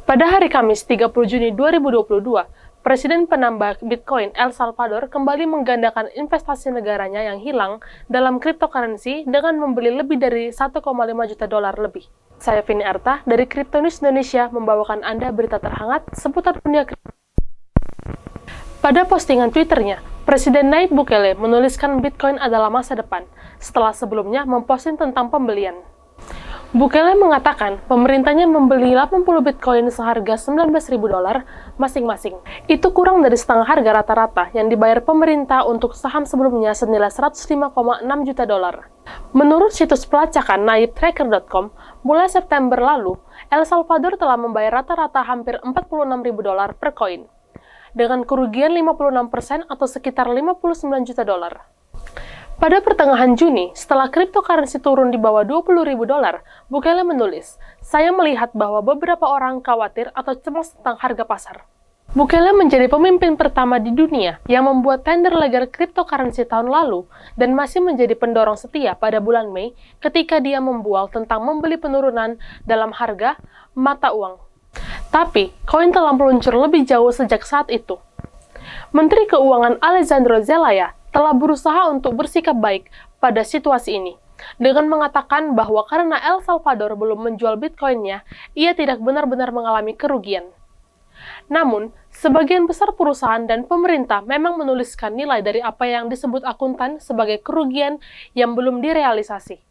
Pada hari Kamis 30 Juni 2022, Presiden penambah Bitcoin El Salvador kembali menggandakan investasi negaranya yang hilang dalam cryptocurrency dengan membeli lebih dari 1,5 juta dolar lebih. Saya Vini Arta dari Crypto News Indonesia membawakan Anda berita terhangat seputar dunia kripto. Pada postingan Twitternya, Presiden Nayib Bukele menuliskan Bitcoin adalah masa depan, setelah sebelumnya memposting tentang pembelian. Bukele mengatakan pemerintahnya membeli 80 Bitcoin seharga 19.000 dolar masing-masing. Itu kurang dari setengah harga rata-rata yang dibayar pemerintah untuk saham sebelumnya senilai 105,6 juta dolar. Menurut situs pelacakan naibtracker.com, mulai September lalu, El Salvador telah membayar rata-rata hampir 46.000 dolar per koin, dengan kerugian 56% atau sekitar 59 juta dolar. Pada pertengahan Juni, setelah cryptocurrency turun di bawah 20.000 dolar, Bukele menulis, "Saya melihat bahwa beberapa orang khawatir atau cemas tentang harga pasar." Bukele menjadi pemimpin pertama di dunia yang membuat tender legal cryptocurrency tahun lalu dan masih menjadi pendorong setia pada bulan Mei ketika dia membual tentang membeli penurunan dalam harga mata uang. Tapi, koin telah meluncur lebih jauh sejak saat itu. Menteri Keuangan Alejandro Zelaya telah berusaha untuk bersikap baik pada situasi ini, dengan mengatakan bahwa karena El Salvador belum menjual Bitcoin-nya, ia tidak benar-benar mengalami kerugian. Namun, sebagian besar perusahaan dan pemerintah memang menuliskan nilai dari apa yang disebut akuntan sebagai kerugian yang belum direalisasi,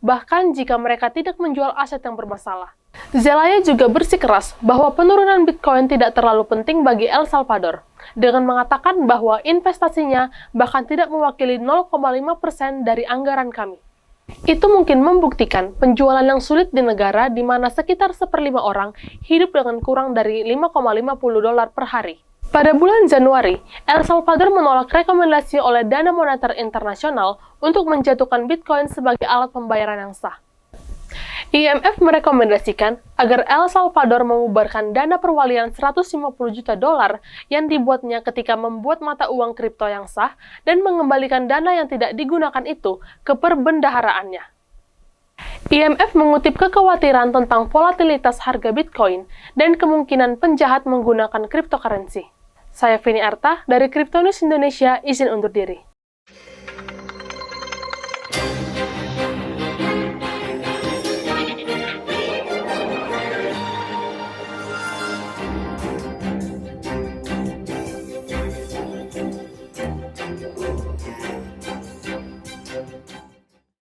bahkan jika mereka tidak menjual aset yang bermasalah. Zelaya juga bersikeras bahwa penurunan Bitcoin tidak terlalu penting bagi El Salvador, dengan mengatakan bahwa investasinya bahkan tidak mewakili 0,5% dari anggaran kami. Itu mungkin membuktikan penjualan yang sulit di negara di mana sekitar 1/5 orang hidup dengan kurang dari 5,50 dolar per hari. Pada bulan Januari, El Salvador menolak rekomendasi oleh Dana Moneter Internasional untuk menjatuhkan Bitcoin sebagai alat pembayaran yang sah. IMF merekomendasikan agar El Salvador membubarkan dana perwalian 150 juta dolar yang dibuatnya ketika membuat mata uang kripto yang sah dan mengembalikan dana yang tidak digunakan itu ke perbendaharaannya. IMF mengutip kekhawatiran tentang volatilitas harga Bitcoin dan kemungkinan penjahat menggunakan cryptocurrency. Saya Vini Arta dari Crypto News Indonesia, izin undur diri.